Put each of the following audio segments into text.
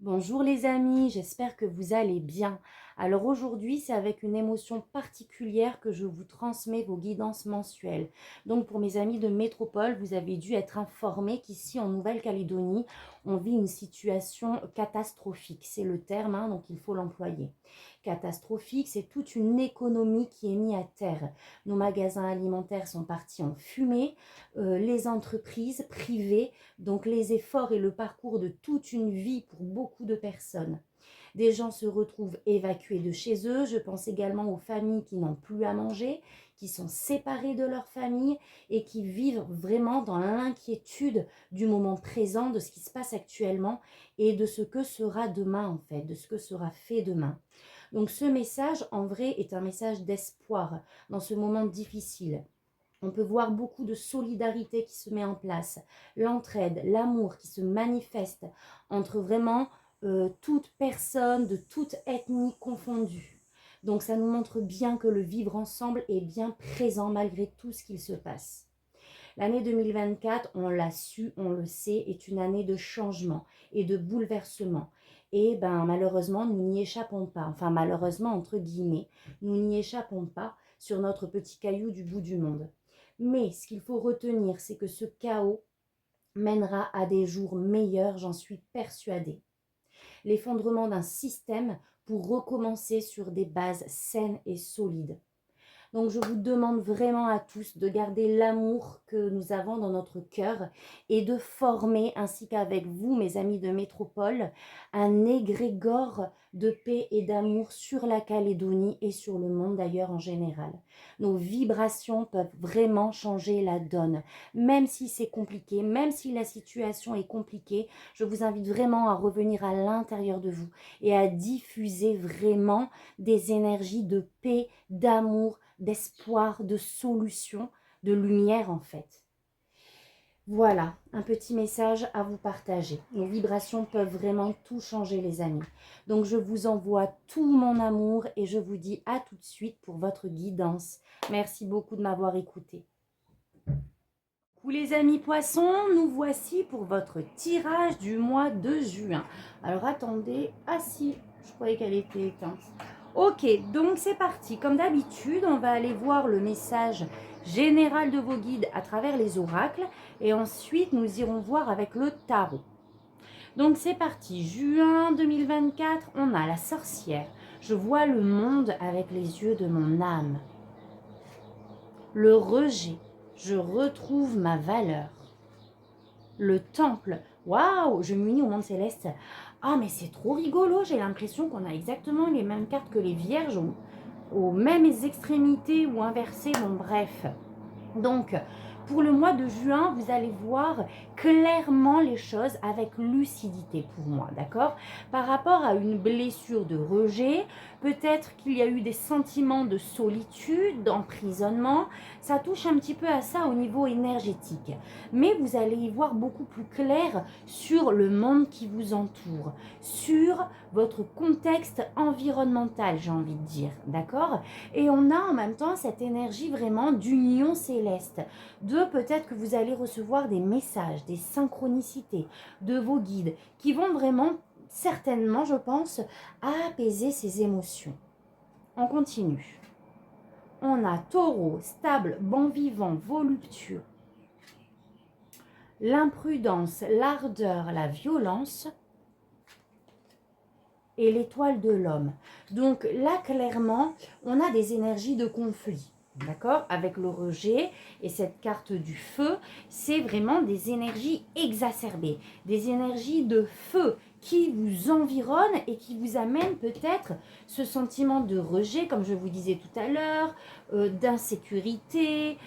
Bonjour les amis, j'espère que vous allez bien. Alors aujourd'hui, c'est avec une émotion particulière que je vous transmets vos guidances mensuelles. Donc pour mes amis de métropole, vous avez dû être informés qu'ici en Nouvelle-Calédonie, on vit une situation catastrophique. C'est le terme, donc il faut l'employer. Catastrophique, c'est toute une économie qui est mise à terre. Nos magasins alimentaires sont partis en fumée, les entreprises privées, donc les efforts et le parcours de toute une vie pour beaucoup de personnes. Des gens se retrouvent évacués de chez eux. Je pense également aux familles qui n'ont plus à manger, qui sont séparées de leur famille et qui vivent vraiment dans l'inquiétude du moment présent, de ce qui se passe actuellement et de ce que sera demain en fait, de ce que sera fait demain. Donc ce message en vrai est un message d'espoir dans ce moment difficile. On peut voir beaucoup de solidarité qui se met en place, l'entraide, l'amour qui se manifeste entre vraiment toute personne, de toute ethnie confondue. Donc ça nous montre bien que le vivre ensemble est bien présent malgré tout ce qu'il se passe. L'année 2024, on l'a su, on le sait, est une année de changement et de bouleversement. Et malheureusement, nous n'y échappons pas. Enfin, malheureusement, entre guillemets, nous n'y échappons pas sur notre petit caillou du bout du monde. Mais ce qu'il faut retenir, c'est que ce chaos mènera à des jours meilleurs, j'en suis persuadée. L'effondrement d'un système pour recommencer sur des bases saines et solides. Donc je vous demande vraiment à tous de garder l'amour que nous avons dans notre cœur et de former, ainsi qu'avec vous, mes amis de métropole, un égrégore de paix et d'amour sur la Calédonie et sur le monde d'ailleurs en général. Nos vibrations peuvent vraiment changer la donne. Même si c'est compliqué, même si la situation est compliquée, je vous invite vraiment à revenir à l'intérieur de vous et à diffuser vraiment des énergies de paix, d'amour, d'espoir, de solution, de lumière en fait. Voilà, un petit message à vous partager. Les vibrations peuvent vraiment tout changer les amis. Donc je vous envoie tout mon amour et je vous dis à tout de suite pour votre guidance. Merci beaucoup de m'avoir écouté. Coucou les amis poissons, nous voici pour votre tirage du mois de juin. Alors attendez, ah si, je croyais qu'elle était éteinte. Ok, donc c'est parti. Comme d'habitude, on va aller voir le message général de vos guides à travers les oracles et ensuite nous irons voir avec le tarot. Donc c'est parti, juin 2024, on a la sorcière. Je vois le monde avec les yeux de mon âme. Le rejet, je retrouve ma valeur. Le temple, waouh, je m'unis au monde céleste. Ah mais c'est trop rigolo, j'ai l'impression qu'on a exactement les mêmes cartes que les vierges, aux mêmes extrémités ou inversées, bon bref. Donc, pour le mois de juin, vous allez voir clairement les choses avec lucidité pour moi, d'accord? Par rapport à une blessure de rejet, peut-être qu'il y a eu des sentiments de solitude, d'emprisonnement, ça touche un petit peu à ça au niveau énergétique. Mais vous allez y voir beaucoup plus clair sur le monde qui vous entoure, sur votre contexte environnemental, j'ai envie de dire, d'accord? Et on a en même temps cette énergie vraiment d'union céleste, de peut-être que vous allez recevoir des messages, des synchronicités de vos guides qui vont vraiment, certainement, je pense, apaiser ces émotions. On continue. On a taureau, stable, bon vivant, voluptueux. L'imprudence, l'ardeur, la violence et l'étoile de l'homme. Donc là, clairement, on a des énergies de conflit. D'accord? Avec le rejet et cette carte du feu, c'est vraiment des énergies exacerbées, des énergies de feu qui vous environnent et qui vous amènent peut-être ce sentiment de rejet, comme je vous disais tout à l'heure, d'insécurité,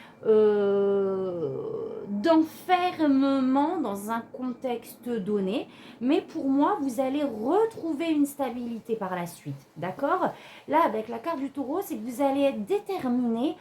d'enfermement dans un contexte donné. Mais pour moi, vous allez retrouver une stabilité par la suite. D'accord? Là, avec la carte du taureau, c'est que vous allez être déterminé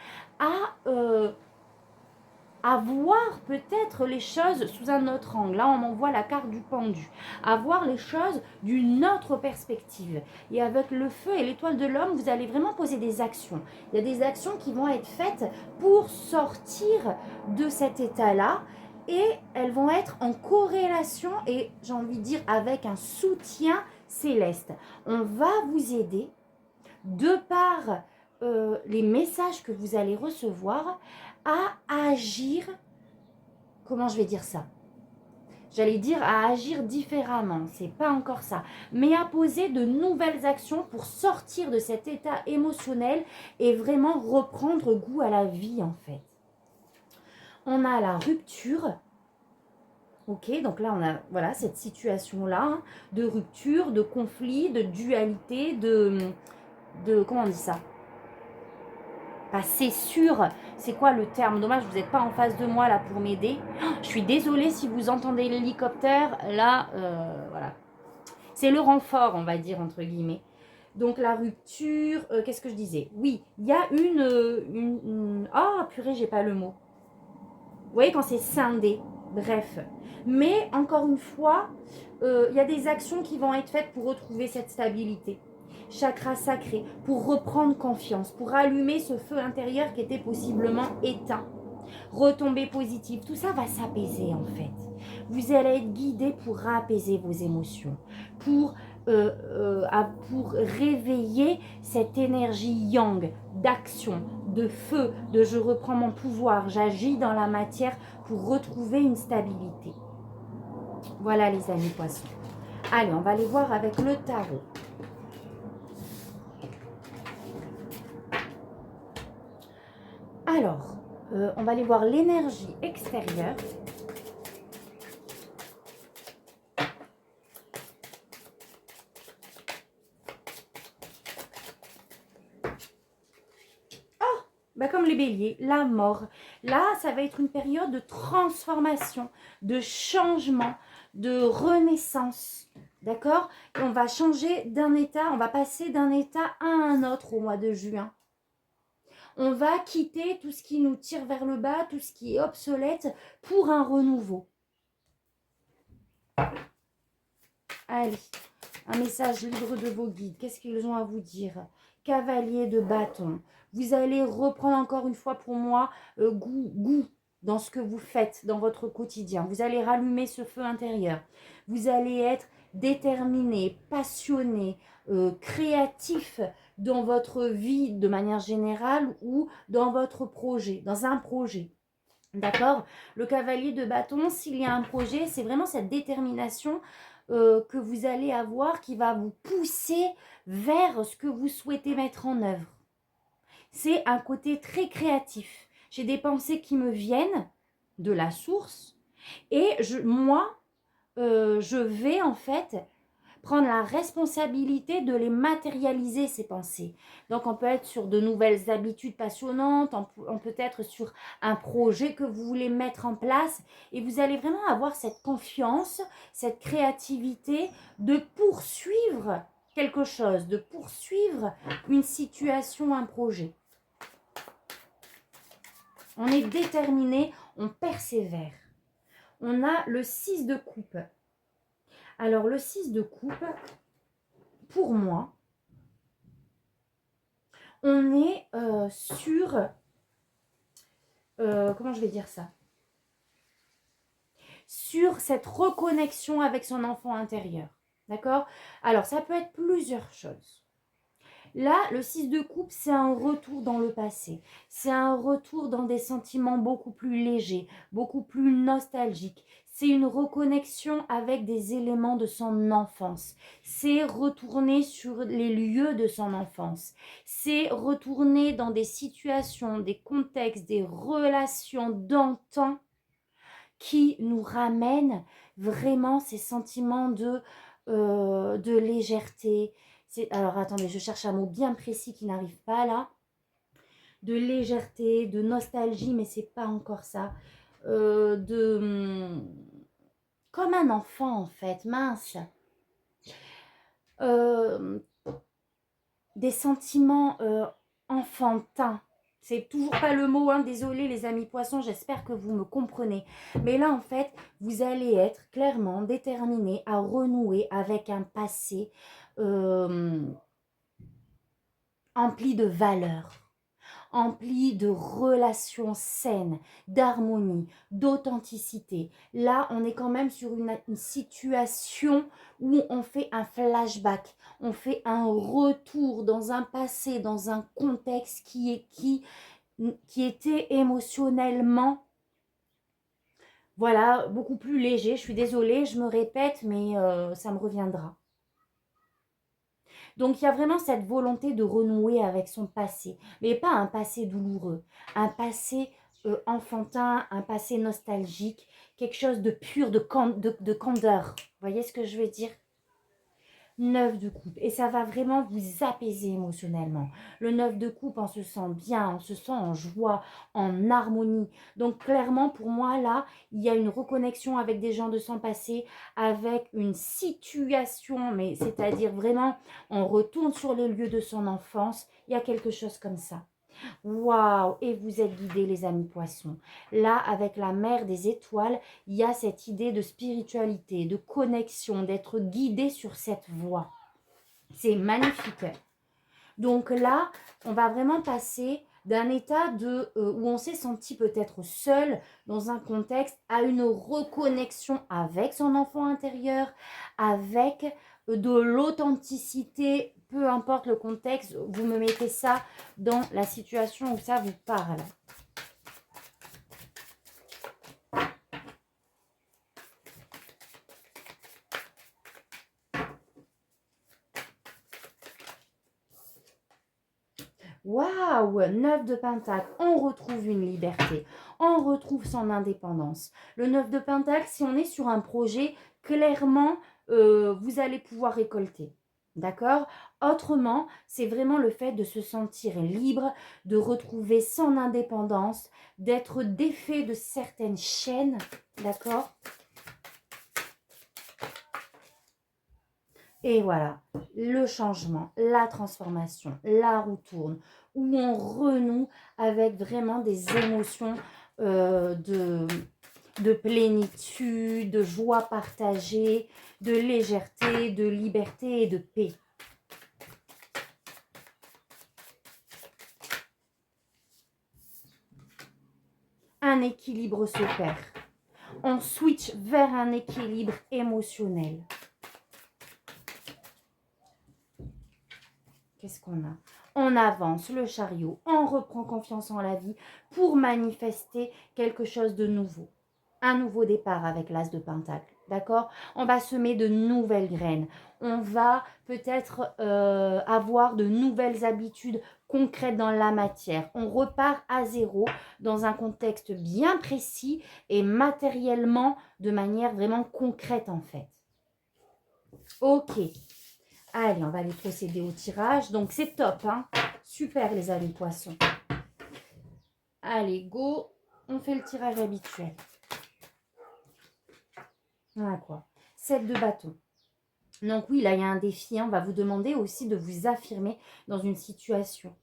à voir peut-être les choses sous un autre angle. Là, on m'envoie la carte du pendu. À voir les choses d'une autre perspective. Et avec le feu et l'étoile de l'homme, vous allez vraiment poser des actions. Il y a des actions qui vont être faites pour sortir de cet état-là et elles vont être en corrélation et j'ai envie de dire avec un soutien céleste. On va vous aider de par les messages que vous allez recevoir à agir, comment je vais dire ça? J'allais dire à agir différemment, c'est pas encore ça, mais à poser de nouvelles actions pour sortir de cet état émotionnel et vraiment reprendre goût à la vie en fait. On a la rupture. Ok, donc là on a voilà cette situation-là hein, de rupture, de conflit, de dualité, de comment on dit ça? Bah, c'est sûr, c'est quoi le terme? Dommage, vous n'êtes pas en face de moi là pour m'aider. Oh, je suis désolée si vous entendez l'hélicoptère, là, voilà. C'est le renfort, on va dire, entre guillemets. Donc la rupture, qu'est-ce que je disais? Oui, il y a Ah, purée, j'ai pas le mot. Vous voyez, quand c'est scindé, bref. Mais, encore une fois, il y a des actions qui vont être faites pour retrouver cette stabilité. Chakra sacré, pour reprendre confiance, pour allumer ce feu intérieur qui était possiblement éteint. Retombée positive, tout ça va s'apaiser en fait. Vous allez être guidé pour apaiser vos émotions, pour réveiller cette énergie yang, d'action, de feu, de je reprends mon pouvoir, j'agis dans la matière pour retrouver une stabilité. Voilà les amis poissons. Allez, on va aller voir avec le tarot. Alors, on va aller voir l'énergie extérieure. Bah comme les béliers, la mort. Là, ça va être une période de transformation, de changement, de renaissance. D'accord? Et on va changer d'un état, on va passer d'un état à un autre au mois de juin. On va quitter tout ce qui nous tire vers le bas, tout ce qui est obsolète pour un renouveau. Allez, un message libre de vos guides. Qu'est-ce qu'ils ont à vous dire? Cavalier de bâton. Vous allez reprendre encore une fois pour moi goût dans ce que vous faites dans votre quotidien. Vous allez rallumer ce feu intérieur. Vous allez être déterminé, passionné, créatif dans votre vie de manière générale ou dans votre projet, dans un projet. D'accord? Le cavalier de bâton, s'il y a un projet, c'est vraiment cette détermination que vous allez avoir qui va vous pousser vers ce que vous souhaitez mettre en œuvre. C'est un côté très créatif. J'ai des pensées qui me viennent de la source et moi, je vais en fait prendre la responsabilité de les matérialiser, ces pensées. Donc, on peut être sur de nouvelles habitudes passionnantes, on peut être sur un projet que vous voulez mettre en place et vous allez vraiment avoir cette confiance, cette créativité de poursuivre quelque chose, de poursuivre une situation, un projet. On est déterminé, on persévère. On a le 6 de coupe. Alors, le 6 de coupe, pour moi, on est sur... comment je vais dire ça? Sur cette reconnexion avec son enfant intérieur. D'accord? Alors, ça peut être plusieurs choses. Là, le 6 de coupe, c'est un retour dans le passé. C'est un retour dans des sentiments beaucoup plus légers, beaucoup plus nostalgiques. C'est une reconnexion avec des éléments de son enfance. C'est retourner sur les lieux de son enfance. C'est retourner dans des situations, des contextes, des relations d'antan qui nous ramènent vraiment ces sentiments de légèreté. Alors, attendez, je cherche un mot bien précis qui n'arrive pas là. De légèreté, de nostalgie, mais c'est pas encore ça. Comme un enfant, en fait, mince. Des sentiments enfantins. C'est toujours pas le mot, hein, désolé les amis poissons, j'espère que vous me comprenez. Mais là, en fait, vous allez être clairement déterminé à renouer avec un passé empli de valeurs, empli de relations saines, d'harmonie, d'authenticité. Là, on est quand même sur une situation où on fait un flashback, on fait un retour dans un passé, dans un contexte qui était émotionnellement, voilà, beaucoup plus léger. Je suis désolée, je me répète, mais ça me reviendra. Donc, il y a vraiment cette volonté de renouer avec son passé, mais pas un passé douloureux, un passé enfantin, un passé nostalgique, quelque chose de pur, de candeur. Vous voyez ce que je veux dire? 9 de coupe. Et ça va vraiment vous apaiser émotionnellement. Le 9 de coupe, on se sent bien, on se sent en joie, en harmonie. Donc clairement, pour moi, là, il y a une reconnexion avec des gens de son passé, avec une situation, mais c'est-à-dire vraiment, on retourne sur les lieux de son enfance. Il y a quelque chose comme ça. Waouh! Et vous êtes guidés, les amis poissons. Là, avec la mer des étoiles, il y a cette idée de spiritualité, de connexion, d'être guidé sur cette voie. C'est magnifique. Donc là, on va vraiment passer d'un état où on s'est senti peut-être seul dans un contexte à une reconnexion avec son enfant intérieur, avec de l'authenticité, peu importe le contexte, vous me mettez ça dans la situation où ça vous parle. Waouh! 9 de Pentacle, on retrouve une liberté, on retrouve son indépendance. Le 9 de Pentacle, si on est sur un projet, clairement, vous allez pouvoir récolter. D'accord? Autrement, c'est vraiment le fait de se sentir libre, de retrouver son indépendance, d'être défait de certaines chaînes. D'accord? Et voilà, le changement, la transformation, la roue tourne, où on renoue avec vraiment des émotions de plénitude, de joie partagée, de légèreté, de liberté et de paix. Un équilibre s'opère. On switch vers un équilibre émotionnel. Qu'est-ce qu'on a? On avance le chariot, on reprend confiance en la vie pour manifester quelque chose de nouveau. Un nouveau départ avec l'as de Pentacle, d'accord? On va semer de nouvelles graines. On va peut-être avoir de nouvelles habitudes concrètes dans la matière. On repart à zéro dans un contexte bien précis et matériellement de manière vraiment concrète en fait. Ok. Allez, on va aller procéder au tirage. Donc, c'est top, hein? Super, les amis poissons. Allez, go. On fait le tirage habituel. Voilà quoi. 7 de bâton. Donc oui, là, il y a un défi. Hein. On va vous demander aussi de vous affirmer dans une situation.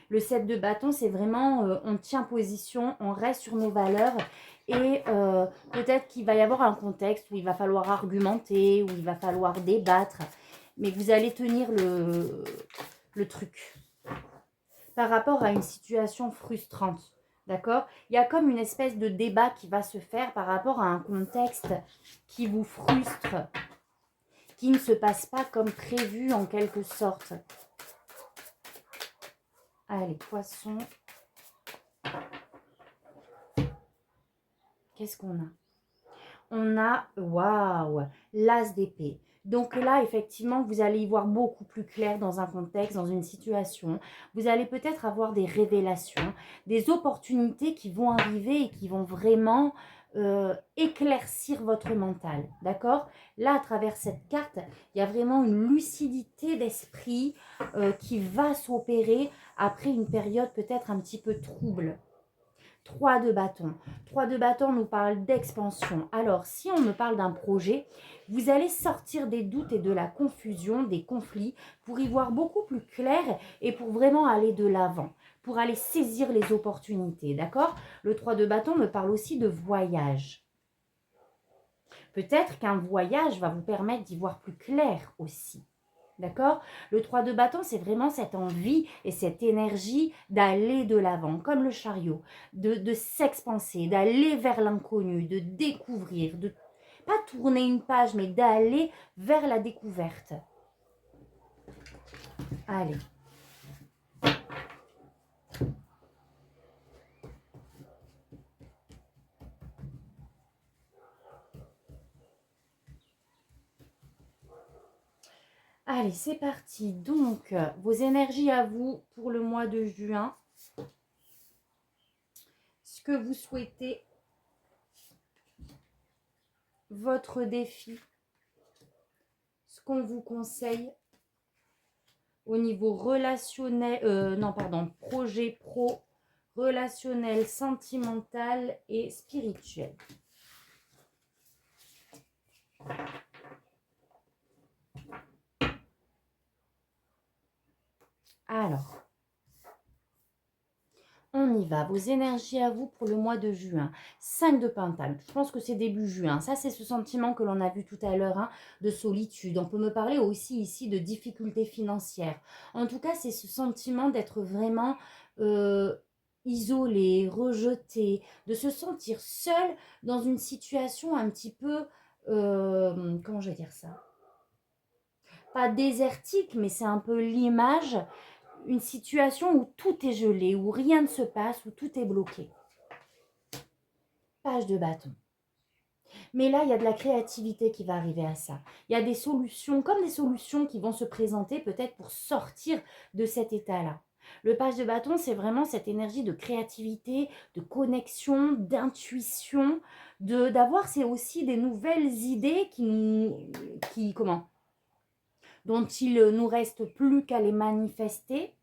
Le 7 de bâton, c'est vraiment, on tient position, on reste sur nos valeurs. Et peut-être qu'il va y avoir un contexte où il va falloir argumenter, où il va falloir débattre. Mais vous allez tenir le truc par rapport à une situation frustrante. D'accord? Il y a comme une espèce de débat qui va se faire par rapport à un contexte qui vous frustre, qui ne se passe pas comme prévu en quelque sorte. Allez, poisson. Qu'est-ce qu'on a? On a, waouh, l'as d'épée. Donc là, effectivement, vous allez y voir beaucoup plus clair dans un contexte, dans une situation. Vous allez peut-être avoir des révélations, des opportunités qui vont arriver et qui vont vraiment éclaircir votre mental. D'accord? Là, à travers cette carte, il y a vraiment une lucidité d'esprit qui va s'opérer après une période peut-être un petit peu trouble. 3 de bâton. 3 de bâton nous parle d'expansion. Alors, si on me parle d'un projet, vous allez sortir des doutes et de la confusion, des conflits, pour y voir beaucoup plus clair et pour vraiment aller de l'avant, pour aller saisir les opportunités, d'accord? Le 3 de bâton me parle aussi de voyage. Peut-être qu'un voyage va vous permettre d'y voir plus clair aussi. D'accord? Le 3 de bâton, c'est vraiment cette envie et cette énergie d'aller de l'avant, comme le chariot, de s'expanser, d'aller vers l'inconnu, de découvrir, de pas tourner une page, mais d'aller vers la découverte. Allez. Allez, c'est parti. Donc, vos énergies à vous pour le mois de juin. Ce que vous souhaitez. Votre défi. Ce qu'on vous conseille. Au niveau relationnel, projet pro, relationnel, sentimental et spirituel. Alors, on y va. Vos énergies à vous pour le mois de juin. 5 de Pentacle. Je pense que c'est début juin. Ça, c'est ce sentiment que l'on a vu tout à l'heure, hein, de solitude. On peut me parler aussi ici de difficultés financières. En tout cas, c'est ce sentiment d'être vraiment isolé, rejeté, de se sentir seul dans une situation un petit peu, comment je vais dire ça? Pas désertique, mais c'est un peu l'image, une situation où tout est gelé, où rien ne se passe, où tout est bloqué. Page de bâton. Mais là, il y a de la créativité qui va arriver à ça. Il y a des solutions, comme des solutions qui vont se présenter peut-être pour sortir de cet état-là. Le page de bâton, c'est vraiment cette énergie de créativité, de connexion, d'intuition, d'avoir c'est aussi des nouvelles idées dont il nous reste plus qu'à les manifester.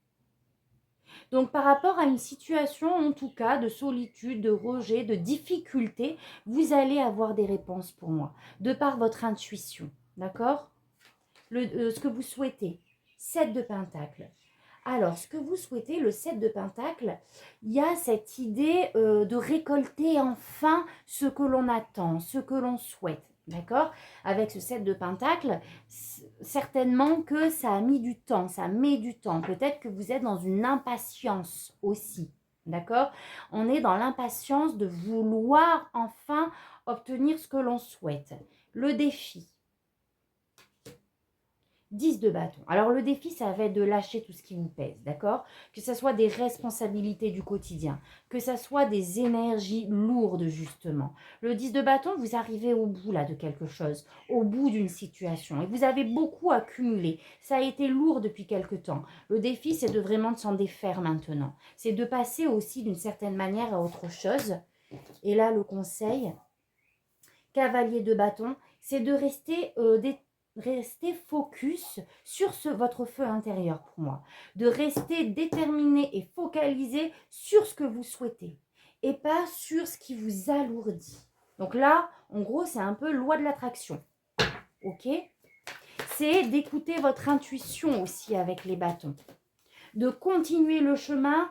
Donc, par rapport à une situation, en tout cas, de solitude, de rejet, de difficulté, vous allez avoir des réponses pour moi, de par votre intuition, d'accord? Ce que vous souhaitez, 7 de Pentacle. Alors, ce que vous souhaitez, le 7 de Pentacle, il y a cette idée de récolter enfin ce que l'on attend, ce que l'on souhaite. D'accord? Avec ce 7 de Pentacle, certainement que ça a mis du temps, ça met du temps. Peut-être que vous êtes dans une impatience aussi. D'accord? On est dans l'impatience de vouloir enfin obtenir ce que l'on souhaite. Le défi. 10 de bâton. Alors le défi, ça va être de lâcher tout ce qui vous pèse, d'accord? Que ce soit des responsabilités du quotidien, que ce soit des énergies lourdes justement. Le 10 de bâton, vous arrivez au bout là de quelque chose, au bout d'une situation et vous avez beaucoup accumulé. Ça a été lourd depuis quelque temps. Le défi, c'est de vraiment s'en défaire maintenant. C'est de passer aussi d'une certaine manière à autre chose. Et là, le conseil, cavalier de bâton, c'est de rester focus sur votre feu intérieur pour moi. De rester déterminé et focalisé sur ce que vous souhaitez et pas sur ce qui vous alourdit. Donc là, en gros, c'est un peu loi de l'attraction. Ok? C'est d'écouter votre intuition aussi avec les bâtons. De continuer le chemin,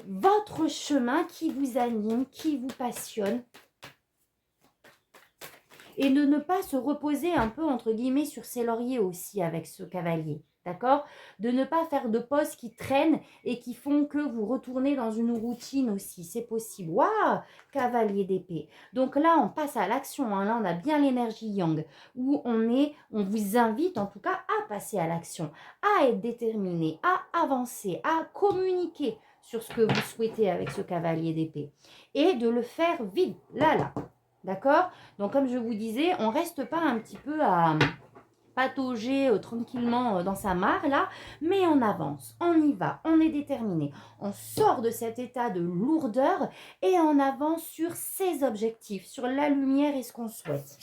votre chemin qui vous anime, qui vous passionne. Et de ne pas se reposer un peu, entre guillemets, sur ses lauriers aussi avec ce cavalier. D'accord? De ne pas faire de pauses qui traînent et qui font que vous retournez dans une routine aussi. C'est possible. Waouh! Cavalier d'épée. Donc là, on passe à l'action. Hein. Là, on a bien l'énergie yang. Où on vous invite en tout cas à passer à l'action. À être déterminé, à avancer, à communiquer sur ce que vous souhaitez avec ce cavalier d'épée. Et de le faire vite. Là. D'accord? Donc, comme je vous disais, on ne reste pas un petit peu à patauger tranquillement dans sa mare, là, mais on avance, on y va, on est déterminé. On sort de cet état de lourdeur et on avance sur ses objectifs, sur la lumière et ce qu'on souhaite.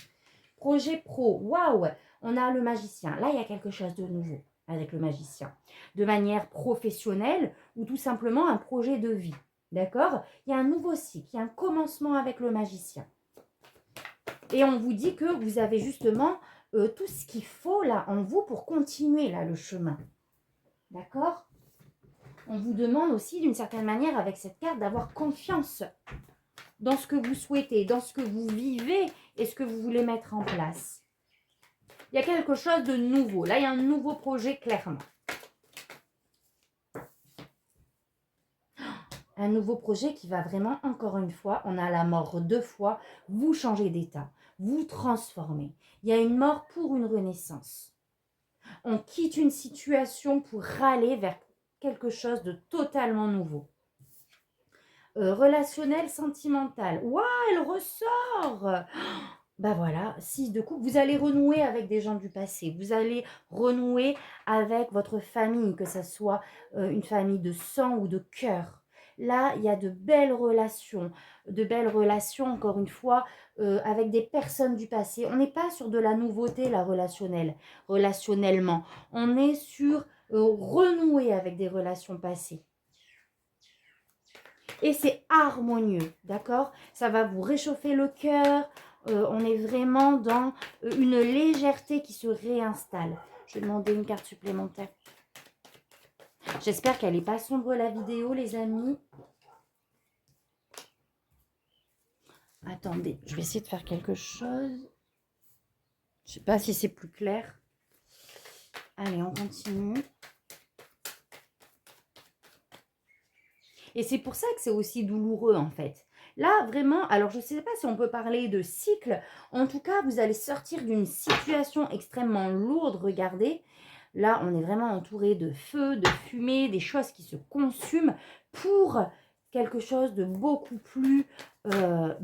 Projet pro, waouh! On a le magicien. Là, il y a quelque chose de nouveau avec le magicien. De manière professionnelle ou tout simplement un projet de vie. D'accord? Il y a un nouveau cycle, il y a un commencement avec le magicien. Et on vous dit que vous avez justement tout ce qu'il faut là en vous pour continuer là le chemin. D'accord? On vous demande aussi d'une certaine manière avec cette carte d'avoir confiance dans ce que vous souhaitez, dans ce que vous vivez et ce que vous voulez mettre en place. Il y a quelque chose de nouveau. Là, il y a un nouveau projet, clairement. Un nouveau projet qui va vraiment, encore une fois, on a la mort 2 fois, vous changez d'état, vous transformez. Il y a une mort pour une renaissance. On quitte une situation pour aller vers quelque chose de totalement nouveau. Relationnel, sentimental. Waouh, elle ressort. Ben voilà, 6 de coupe. Vous allez renouer avec des gens du passé. Vous allez renouer avec votre famille, que ce soit une famille de sang ou de cœur. Là, il y a de belles relations, encore une fois, avec des personnes du passé. On n'est pas sur de la nouveauté, la relationnellement. On est sur renouer avec des relations passées. Et c'est harmonieux, d'accord? Ça va vous réchauffer le cœur. On est vraiment dans une légèreté qui se réinstalle. Je vais demander une carte supplémentaire. J'espère qu'elle n'est pas sombre la vidéo, les amis. Attendez, je vais essayer de faire quelque chose. Je ne sais pas si c'est plus clair. Allez, on continue. Et c'est pour ça que c'est aussi douloureux, en fait. Là, vraiment, alors je ne sais pas si on peut parler de cycle. En tout cas, vous allez sortir d'une situation extrêmement lourde. Regardez, là, on est vraiment entouré de feu, de fumée, des choses qui se consument pour quelque chose de beaucoup plus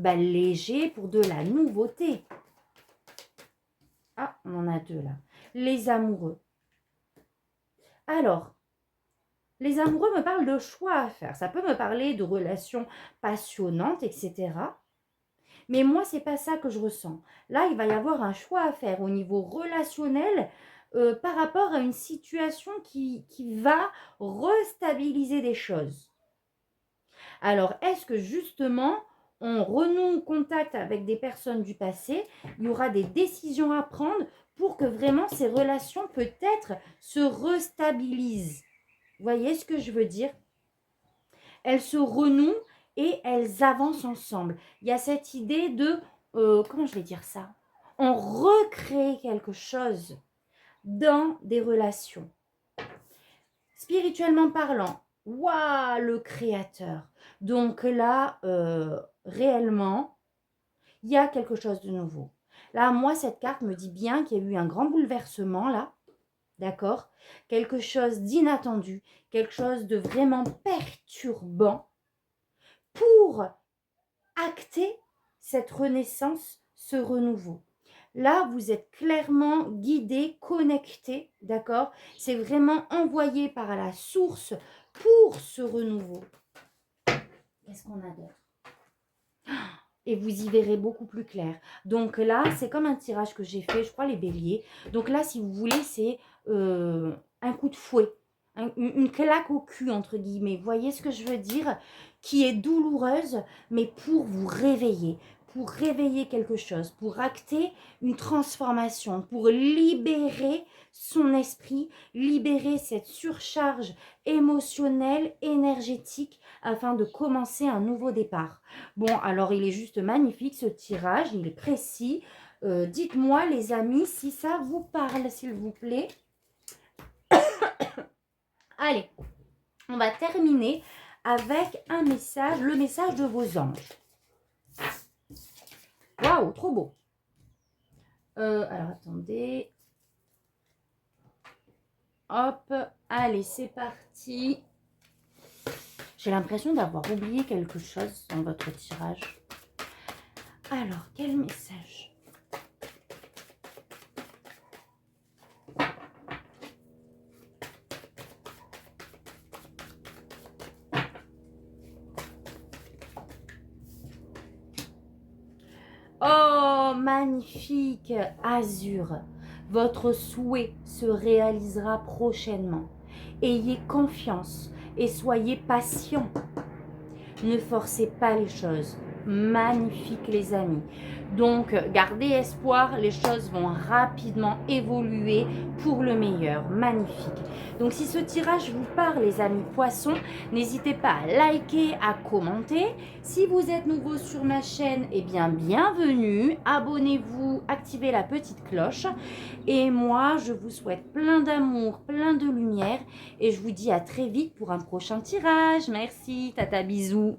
léger, pour de la nouveauté. Ah, on en a 2 là. Les amoureux. Alors, les amoureux me parlent de choix à faire. Ça peut me parler de relations passionnantes, etc. Mais moi, ce n'est pas ça que je ressens. Là, il va y avoir un choix à faire au niveau relationnel par rapport à une situation qui va restabiliser des choses. Alors, est-ce que justement, on renoue contact avec des personnes du passé? Il y aura des décisions à prendre pour que vraiment ces relations peut-être se restabilisent. Vous voyez ce que je veux dire? Elles se renouent et elles avancent ensemble. Il y a cette idée de, comment je vais dire ça? On recrée quelque chose dans des relations. Spirituellement parlant, waouh, le créateur. Donc là, réellement, il y a quelque chose de nouveau. Là, moi, cette carte me dit bien qu'il y a eu un grand bouleversement là. D'accord? Quelque chose d'inattendu, quelque chose de vraiment perturbant pour acter cette renaissance, ce renouveau. Là, vous êtes clairement guidé, connecté, d'accord? C'est vraiment envoyé par la source pour ce renouveau. Qu'est-ce qu'on a d'autre? Et vous y verrez beaucoup plus clair. Donc là, c'est comme un tirage que j'ai fait, je crois, les béliers. Donc là, si vous voulez, c'est un coup de fouet, une claque au cul, entre guillemets. Vous voyez ce que je veux dire? Qui est douloureuse, mais pour vous réveiller, pour réveiller quelque chose, pour acter une transformation, pour libérer son esprit, libérer cette surcharge émotionnelle, énergétique, afin de commencer un nouveau départ. Bon, alors il est juste magnifique ce tirage, il est précis. Dites-moi les amis si ça vous parle, s'il vous plaît. Allez, on va terminer avec un message, le message de vos anges. Waouh, trop beau. Alors attendez. Hop, allez, c'est parti. J'ai l'impression d'avoir oublié quelque chose dans votre tirage. Alors, quel message? Oh, magnifique azur. Votre souhait se réalisera prochainement. Ayez confiance et soyez patient. Ne forcez pas les choses. magnifique les amis. Donc gardez espoir, les choses vont rapidement évoluer pour le meilleur. Magnifique. Donc si ce tirage vous parle les amis poissons, n'hésitez pas à liker, à commenter. Si vous êtes nouveau sur ma chaîne, eh bien bienvenue, abonnez-vous, activez la petite cloche. Et moi je vous souhaite plein d'amour, plein de lumière et je vous dis à très vite pour un prochain tirage. Merci, tata bisous.